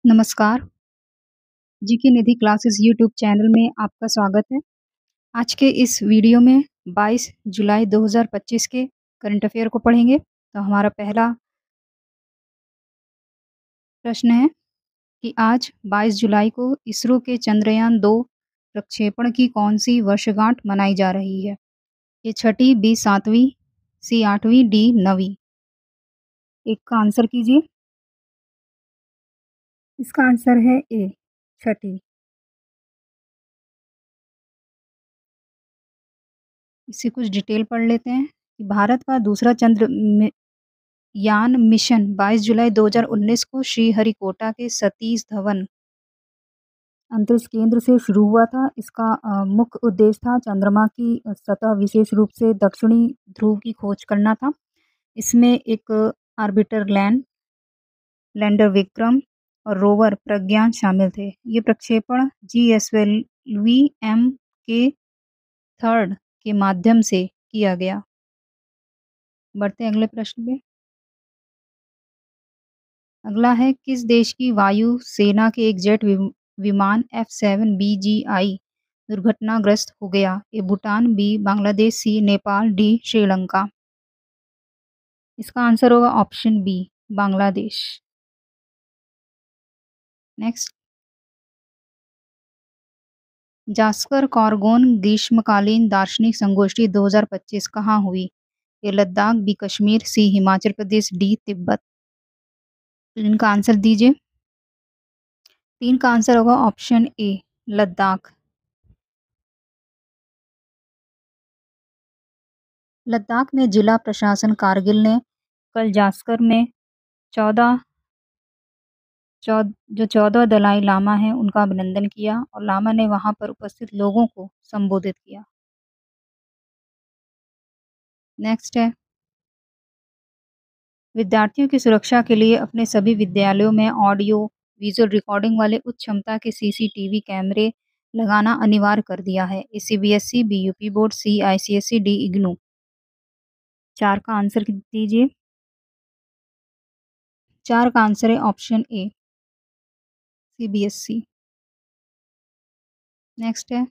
नमस्कार, जीके निधि classes YouTube channel में आपका स्वागत है। आज के इस वीडियो में 22 जुलाई 2025 के करंट अफेयर को पढ़ेंगे। तो हमारा पहला प्रश्न है कि आज 22 जुलाई को इसरो के चंद्रयान 2 प्रक्षेपण की कौन-सी वर्षगांठ मनाई जा रही है? ए छठी, बी सातवीं, सी आठवीं, डी नवीं? एक का आंसर कीजिए। इसका आंसर है ए, छठी। इससे कुछ डिटेल पढ़ लेते हैं कि भारत का दूसरा चंद्र में यान मिशन 22 जुलाई 2019 को श्रीहरिकोटा के सतीश धवन अंतरिक्ष केंद्र से शुरू हुआ था। इसका मुख्य उद्देश्य था चंद्रमा की सतह विशेष रूप से दक्षिणी ध्रुव की खोज करना था। इसमें एक ऑर्बिटर लैंडर विक्रम और रोवर प्रज्ञान शामिल थे। ये प्रक्षेपण GSLV M के थर्ड के माध्यम से किया गया। बढ़ते हैं अगले प्रश्न पे। अगला है किस देश की वायु सेना के एक जेट विमान F7BGI दुर्घटनाग्रस्त हो गया? A Bhutan, B Bangladesh, C Nepal, D Sri Lanka? इसका आंसर होगा option B, Bangladesh. Next, Zanskar कॉरगोन ग्रीष्मकालीन दार्शनिक संगोष्ठी 2025 कहाँ हुई? A Ladakh, B Kashmir, C Himachal Pradesh, D Tibet? इनका आंसर दीजिए। 3 का आंसर होगा ऑप्शन ए, लद्दाख। लद्दाख में जिला प्रशासन कारगिल ने कल जास्कर में 14 जो 14 दलाई लामा हैं उनका अभिनंदन किया और लामा ने वहां पर उपस्थित लोगों को संबोधित किया। नेक्स्ट है, विद्यार्थियों की सुरक्षा के लिए अपने सभी विद्यालयों में ऑडियो विजुअल रिकॉर्डिंग वाले उच्च क्षमता के CCTV कैमरे लगाना अनिवार्य कर दिया है। CBSE, बी यूपी बोर्ड, सी ICSE, डी इग्नू? 4 का आंसर दीजिए। 4 का आंसर है ऑप्शन ए, CBSE। नेक्स्ट है,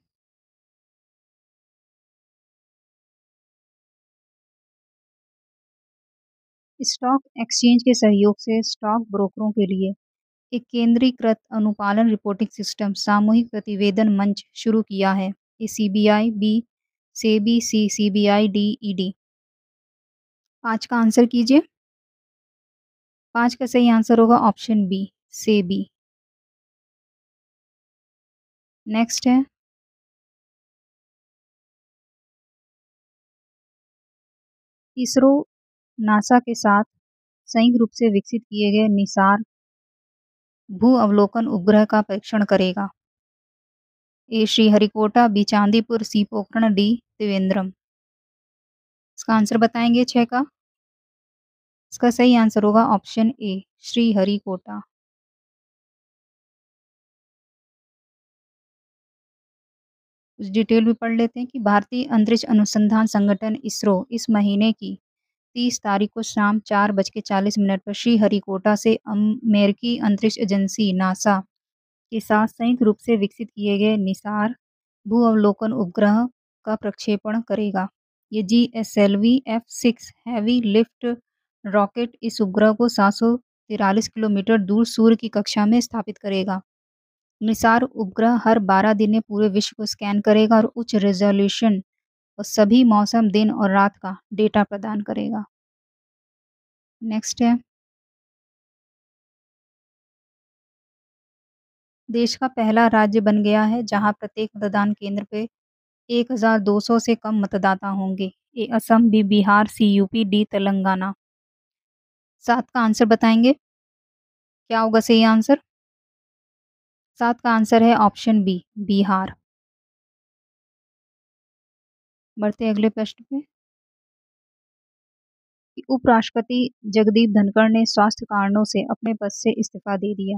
स्टॉक एक्सचेंज के सहयोग से स्टॉक ब्रोकरों के लिए एक केंद्रीकृत अनुपालन रिपोर्टिंग सिस्टम सामूहिक प्रतिवेदन मंच शुरू किया है। ए CBI, बी सेबी, सी CBI, डी ED? 5 का आंसर कीजिए। 5 का सही आंसर होगा ऑप्शन बी, सेबी। नेक्स्ट है, इसरो नासा के साथ संयुक्त रूप से विकसित किए गए निसार भू अवलोकन उपग्रह का परीक्षण करेगा। ए श्रीहरिकोटा, बी चांदीपुर, सी पोखरण, डी त्रिवेंद्रम? इसका आंसर बताएंगे 6 का। इसका सही आंसर होगा ऑप्शन ए, श्रीहरिकोटा। कुछ डिटेल भी पढ़ लेते हैं कि भारतीय अंतरिक्ष अनुसंधान संगठन इसरो इस महीने की 30 तारीख को शाम 4:40 पर श्रीहरिकोटा से अमेरिकी अंतरिक्ष एजेंसी नासा के साथ संयुक्त रूप से विकसित किए गए निसार भू अवलोकन उपग्रह का प्रक्षेपण करेगा। ये GSLV F6 heavy lift rocket इस उपग्रह को 743 किलोमीटर दूर सूर्य की कक्षा में स्थापित करेगा। निसार उपग्रह हर 12 दिन में पूरे विश्व को स्कैन करेगा और उच्च रेजोल्यूशन और सभी मौसम, दिन और रात का डेटा प्रदान करेगा। नेक्स्ट है, देश का पहला राज्य बन गया है जहां प्रत्येक मतदान केंद्र पे 1200 से कम मतदाता होंगे। ए असम, बी बिहार, सी यूपी, डी तेलंगाना? 7 का आंसर बताएंगे। क्या होगा सही आंसर? 7 का आंसर है ऑप्शन बी, बिहार। बढ़ते अगले प्रश्न पे कि उपराष्ट्रपति जगदीप धनखड़ ने स्वास्थ्य कारणों से अपने पद से इस्तीफा दे दिया।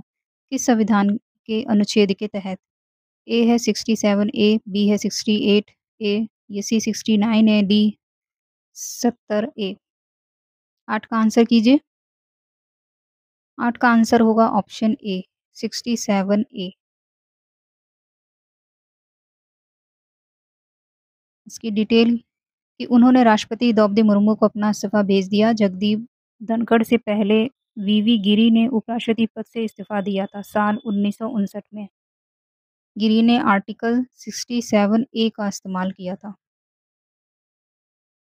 किस संविधान के अनुच्छेद के तहत? ए है 67 ए, बी है 68 ए, ये सी 69 है, डी 70 ए? 8 का आंसर कीजिए। 8 का आंसर होगा ऑप्शन ए, 67A। इसकी डिटेल कि उन्होंने राष्ट्रपति द्रौपदी मुर्मू को अपना इस्तीफ़ा भेज दिया। जगदीप धनखड़ से पहले वीवी गिरि ने उपराष्ट्रपति पद से इस्तीफ़ा दिया था साल 1959 में। गिरि ने आर्टिकल 67A का इस्तेमाल किया था।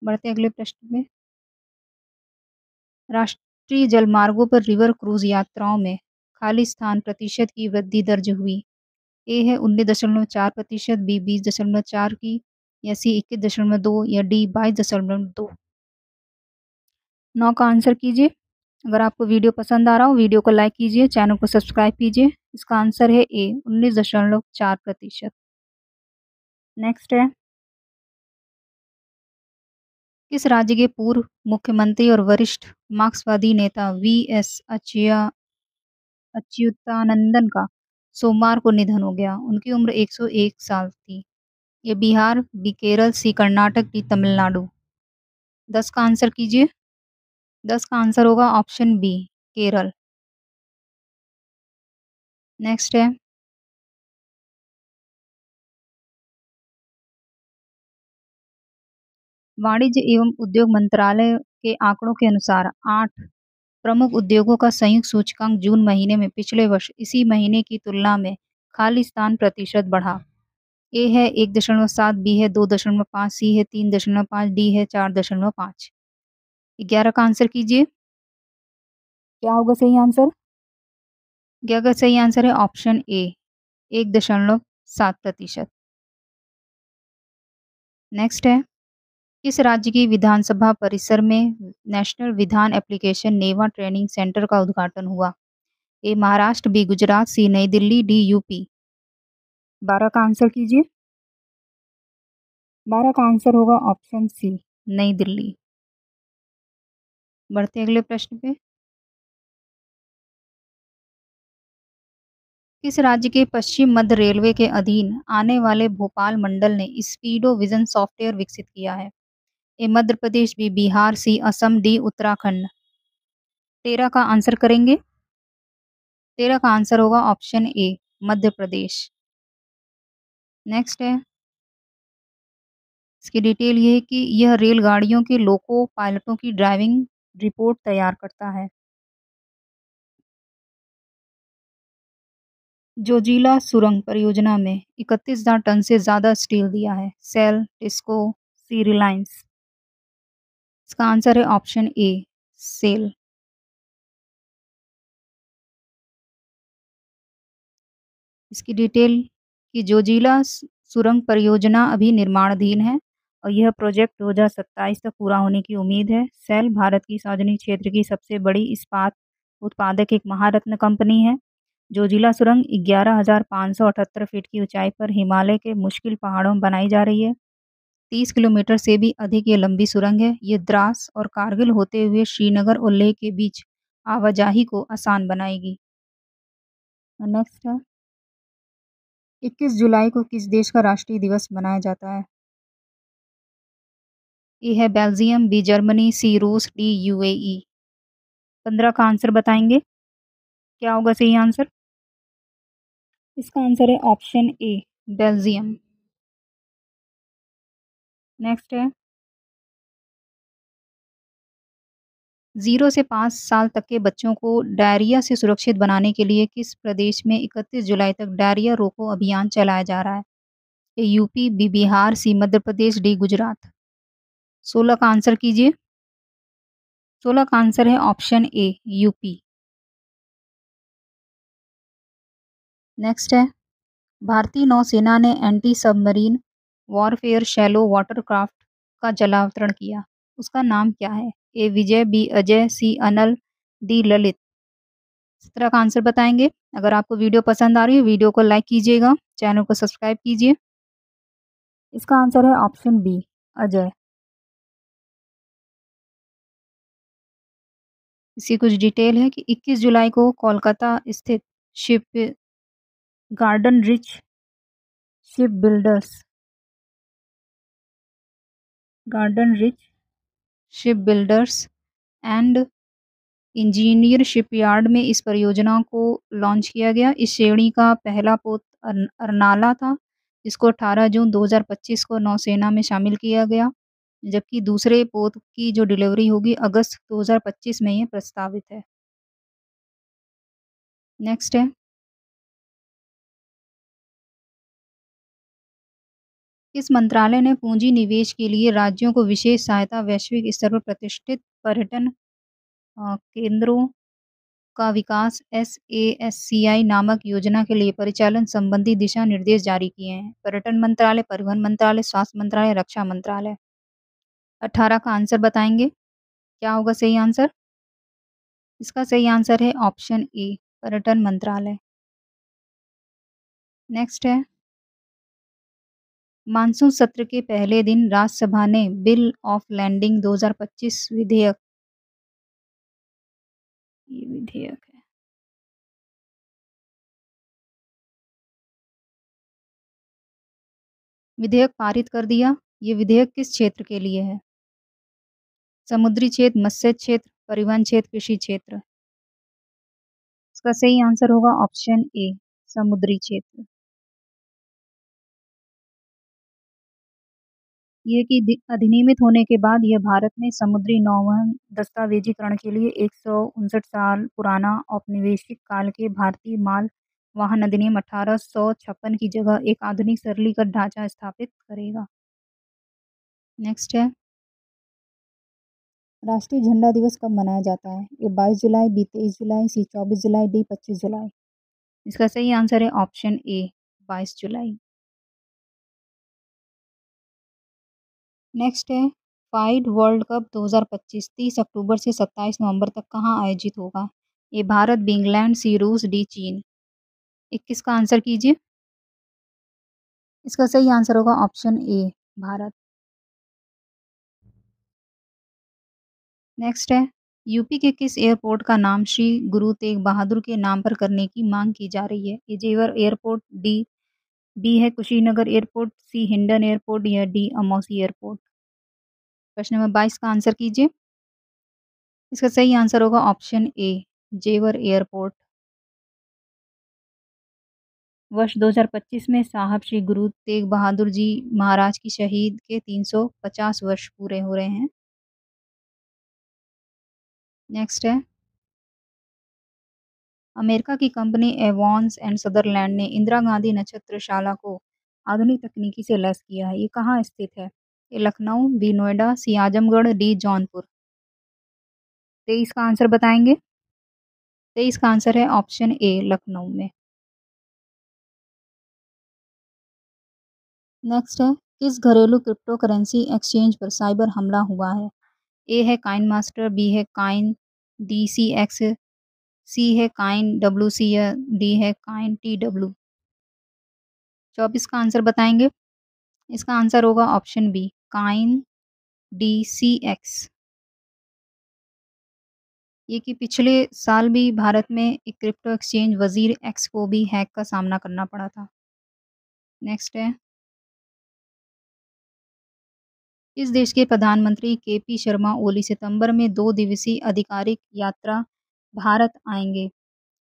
बढ़ते हैं अगले प्रश्न में। राष्ट्रीय जलमार्गों पर रिवर क्रूज़ यात्राओं में खाली स्थान प्रतिशत की वृद्धि दर्ज हुई। ए है 19.4%, बी 20.4 की, या सी 21.2 या डी 22.2। 9 का आंसर कीजिए। अगर आपको वीडियो पसंद आ रहा हो वीडियो को लाइक कीजिए, चैनल को सब्सक्राइब कीजिए। इसका आंसर है ए 19.4%। नेक्स्ट है, किस राज्य के पूर्व मुख्यमंत्री और वरिष्ठ मार्क्सवादी नेता वी.एस. अच्युतानंदन का सोमवार को निधन हो गया। उनकी उम्र 101 साल थी। ये बिहार, बी केरल, सी कर्नाटक, डी तमिलनाडु। 10 का आंसर कीजिए। 10 का आंसर होगा ऑप्शन बी, केरल। नेक्स्ट है, वाणिज्य एवं उद्योग मंत्रालय के आंकड़ों के अनुसार 8 प्रमुख उद्योगों का संयुक्त सूचकांक जून महीने में पिछले वर्ष इसी महीने की तुलना में खाली स्थान प्रतिशत बढ़ा। ए है 1.7, बी है 2.5, सी है 3.5, डी है 4.5। 11 का आंसर कीजिए। क्या होगा सही आंसर? 11 का सही आंसर है ऑप्शन ए, 1.7%। नेक्स्ट है, किस राज्य की विधानसभा परिसर में नेशनल विधान एप्लीकेशन नेवा ट्रेनिंग सेंटर का उद्घाटन हुआ? ए महाराष्ट्र, बी गुजरात, सी नई दिल्ली, डी यूपी। 12 का आंसर कीजिए। 12 का आंसर होगा ऑप्शन सी, नई दिल्ली। बढ़ते अगले प्रश्न पे। किस राज्य के पश्चिम मध्य रेलवे के अधीन आने वाले भोपाल मंडल ने स्पीडो विजन सॉफ्टवेयर विकसित किया है? ए मध्य प्रदेश, बी बिहार, सी असम, डी उत्तराखंड। 13 का आंसर करेंगे। 13 का आंसर होगा option A, Madhya Pradesh. Next है, इसकी डिटेल ये है कि यह रेलगाड़ियों के लोको पायलटों की ड्राइविंग रिपोर्ट तैयार करता है। जोजिला सुरंग परियोजना में 31,000 टन से ज्यादा स्टील दिया है। सेल, टिस्को, सी रिलायंस। इसका आंसर है ऑप्शन ए, सेल। इसकी डिटेल कि जोजिला सुरंग परियोजना अभी निर्माणाधीन है और यह प्रोजेक्ट 2027 तक पूरा होने की उम्मीद है। सेल भारत की सार्वजनिक क्षेत्र की सबसे बड़ी इस्पात उत्पादक एक महारत्न कंपनी है। जोजिला सुरंग 11,578 फीट की ऊंचाई पर हिमालय के मुश्किल पहाड़ों में बनाई जा रही है। 30 किलोमीटर से भी अधिक ये लंबी सुरंग है। ये द्रास और कारगिल होते हुए श्रीनगर और लेह के बीच आवाजाही को आसान बनाएगी। नेक्स्ट है, 21 जुलाई को किस देश का राष्ट्रीय दिवस मनाया जाता है? ए है बेल्जियम, बी जर्मनी, सी रूस, डी यूएई। 15 का आंसर बताएंगे। क्या होगा सही आंसर? इसका आंसर है ऑप्शन ए, बेल्जियम। नेक्स्ट है, 0 से 5 साल तक के बच्चों को डायरिया से सुरक्षित बनाने के लिए किस प्रदेश में 31 जुलाई तक डायरिया रोको अभियान चलाया जा रहा है? ए यूपी, बी बिहार, सी मध्य प्रदेश, डी गुजरात। 16 का आंसर कीजिए। 16 का आंसर है ऑप्शन ए, यूपी। नेक्स्ट है, भारतीय नौसेना ने anti submarine warfare shallow watercraft का जलावतरण किया। उसका नाम क्या है? ए विजय, बी अजय, सी अनल, डी ललित। 17 का आंसर बताएंगे। अगर आपको वीडियो पसंद आ रही है वीडियो को लाइक कीजिएगा, चैनल को सब्सक्राइब कीजिए। इसका आंसर है ऑप्शन बी, अजय। इसकी कुछ डिटेल है कि 21 जुलाई को कोलकाता स्थित ship garden rich ship builders garden rich ship builders and engineer shipyard में इस परियोजना को लॉन्च किया गया। इस श्रेणी का पहला पोत अरनाला था, जिसको 18 जून 2025 को नौसेना में शामिल किया गया, जबकि दूसरे पोत की जो डिलीवरी होगी अगस्त 2025 में ये प्रस्तावित है। नेक्स्ट है, किस मंत्रालय ने पूंजी निवेश के लिए राज्यों को विशेष सहायता वैश्विक स्तर पर प्रतिष्ठित पर्यटन केंद्रों का विकास SASCI नामक योजना के लिए परिचालन संबंधी दिशा निर्देश जारी किए हैं? पर्यटन मंत्रालय, परिवहन मंत्रालय, स्वास्थ्य मंत्रालय, रक्षा मंत्रालय। 18 का आंसर बताएंगे, क्या होगा सही आंसर? इसका सही आंसर है ऑप्शन ए, पर्यटन मंत्रालय। नेक्स्ट है, मानसून सत्र के पहले दिन राज्यसभा ने बिल ऑफ लैंडिंग 2025 विधेयक, ये विधेयक है, विधेयक पारित कर दिया। ये विधेयक किस क्षेत्र के लिए है? समुद्री क्षेत्र, मत्स्य क्षेत्र, परिवहन क्षेत्र, कृषि क्षेत्र। इसका सही आंसर होगा ऑप्शन ए, समुद्री क्षेत्र। ये कि अधिनियमित होने के बाद यह भारत में समुद्री नौवहन दस्तावेजीकरण के लिए 159 साल पुराना औपनिवेशिक काल के भारतीय माल वाहन अधिनियम 1856 की जगह एक आधुनिक सरलीकृत ढांचा स्थापित करेगा। नेक्स्ट है, राष्ट्रीय झंडा दिवस कब मनाया जाता है? ए 22 जुलाई, बी 23 जुलाई, सी 24 जुलाई, डी 25 जुलाई। इसका सही आंसर है ऑप्शन ए, 22 जुलाई। नेक्स्ट है, फाइड वर्ल्ड कप 2025 30 अक्टूबर से 27 नवंबर तक कहाँ आयोजित होगा? ए भारत, बी इंग्लैंड, सी रूस, डी चीन। 21 का आंसर कीजिए। इसका सही आंसर होगा ऑप्शन ए, भारत। नेक्स्ट है, यूपी के किस एयरपोर्ट का नाम श्री गुरु तेग बहादुर के नाम पर करने की मांग की जा रही है? ए जेवर एयरपोर्ट, बी है कुशीनगर एयरपोर्ट, सी हिंडन एयरपोर्ट या डी अमौसी एयरपोर्ट। प्रश्न नंबर 22 का आंसर कीजिए। इसका सही आंसर होगा ऑप्शन ए, जेवर एयरपोर्ट। वर्ष 2025 में साहब श्री गुरु तेग बहादुर जी महाराज की शहीद के 350 वर्ष पूरे हो रहे हैं। नेक्स्ट है, अमेरिका की कंपनी एवॉन्स एंड सदरलैंड ने इंदिरा गांधी नक्षत्रशाला को आधुनिक तकनीकी से लैस किया है। ये कहाँ स्थित है? ए लखनऊ, बी नोएडा, सी आजमगढ़, डी जौनपुर। 23 का आंसर बताएंगे। 23 का आंसर है ऑप्शन ए, लखनऊ में। नेक्स्ट है, किस घरेलू क्रिप्टो करेंसी एक्सचेंज पर साइबर हमला हुआ है? ए है काइन मास्टर, बी है काइन DCX, सी है काइन WC या डी है काइन TW। 24 का आंसर बताएंगे। इसका आंसर होगा ऑप्शन बी, काइन DCX। ये कि पिछले साल भी भारत में एक क्रिप्टो एक्सचेंज वजीर एक्स को भी हैक का सामना करना पड़ा था। नेक्स्ट है, इस देश के प्रधानमंत्री KP शर्मा ओली सितंबर में 2 दिवसीय आधिकारिक यात्रा भारत आएंगे?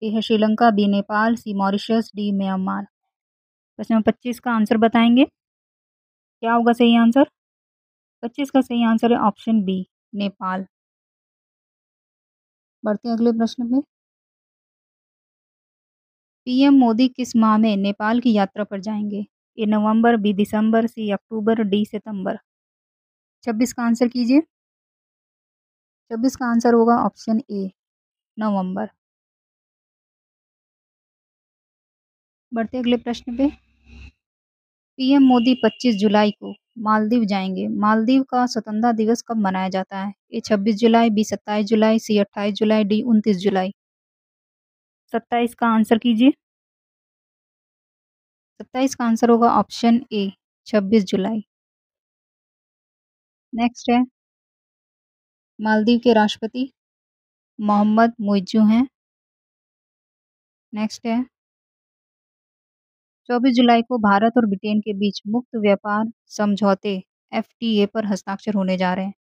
ए है श्रीलंका, बी नेपाल, सी मॉरिशस, डी म्यांमार। प्रश्न नंबर 25 का आंसर बताएंगे, क्या होगा सही आंसर? 25 का सही आंसर है ऑप्शन बी, नेपाल। बढ़ते हैं अगले प्रश्न पे। PM मोदी किस माह में नेपाल की यात्रा पर जाएंगे? ए नवंबर, बी दिसंबर, सी अक्टूबर, डी सितंबर। 26 का आंसर कीजिए। 26 का आंसर होगा ऑप्शन ए, नवंबर। बढ़ते अगले प्रश्न पे। PM मोदी 25 जुलाई को मालदीव जाएंगे। मालदीव का स्वतंत्रता दिवस कब मनाया जाता है? ए 26 जुलाई, बी 27 जुलाई, सी 28 जुलाई, डी 29 जुलाई। 27 का आंसर कीजिए। 27 का आंसर होगा ऑप्शन ए, 26 जुलाई। नेक्स्ट है, मालदीव के राष्ट्रपति मोहम्मद मुइज़्ज़ू हैं। नेक्स्ट है, 24 जुलाई को भारत और ब्रिटेन के बीच मुक्त व्यापार समझौते FTA पर हस्ताक्षर होने जा रहे हैं।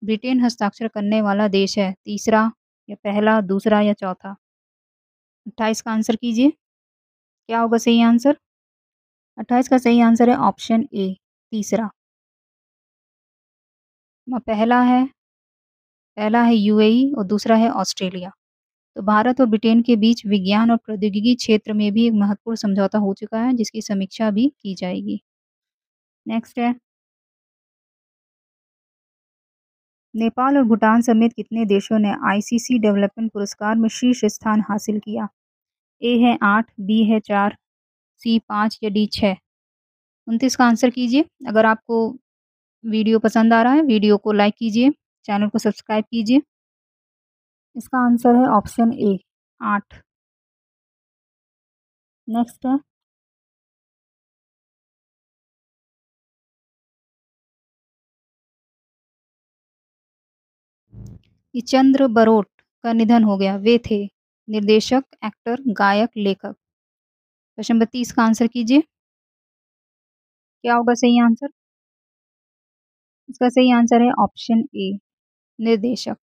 ब्रिटेन हस्ताक्षर करने वाला देश है। तीसरा, या पहला, दूसरा या चौथा? 28 का आंसर कीजिए। क्या होगा सही आंसर? 28 का सही आंसर है ऑप्शन ए, तीसरा। पहला है यूएई और दूसरा है ऑस्ट्रेलिया। तो भारत और ब्रिटेन के बीच विज्ञान और प्रौद्योगिकी क्षेत्र में भी एक महत्वपूर्ण समझौता हो चुका है, जिसकी समीक्षा भी की जाएगी। नेक्स्ट है, नेपाल और भूटान समेत कितने देशों ने आईसीसी डेवलपमेंट पुरस्कार में शीर्ष स्थान हासिल किया? ए है 8, बी है 4, सी 5 या डी 6? 29 का आंसर कीजिए। अगर आपको वीडियो पसंद आ रहा है, वीडियो को लाइक कीजिए, चैनल को सब्सक्राइब कीजिए। इसका आंसर है ऑप्शन ए, 8। नेक्स्ट है, कि चंद्र बरोट का निधन हो गया, वे थे निर्देशक, एक्टर, गायक, लेखक। प्रश्न नंबर 30 का आंसर कीजिए। क्या होगा सही आंसर? इसका सही आंसर है ऑप्शन ए, निर्देशक।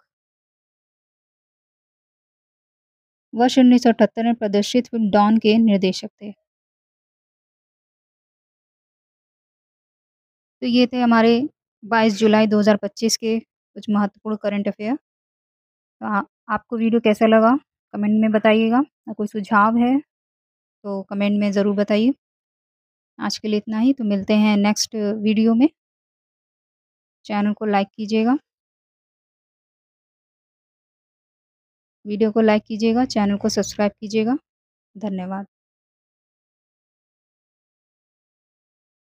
वर्ष 1978 में प्रदर्शित फ़िल्म डॉन के निर्देशक थे। तो ये थे हमारे 22 जुलाई 2025 के कुछ महत्वपूर्ण करंट अफ़ेयर। तो आपको वीडियो कैसा लगा? कमेंट में बताइएगा और कोई सुझाव है तो कमेंट में ज़रूर बताइए। आज के लिए इतना ही, तो मिलते हैं नेक्स्ट वीडियो में। चैनल को लाइक कीजिएगा, वीडियो को लाइक कीजिएगा, चैनल को सब्सक्राइब कीजिएगा। धन्यवाद।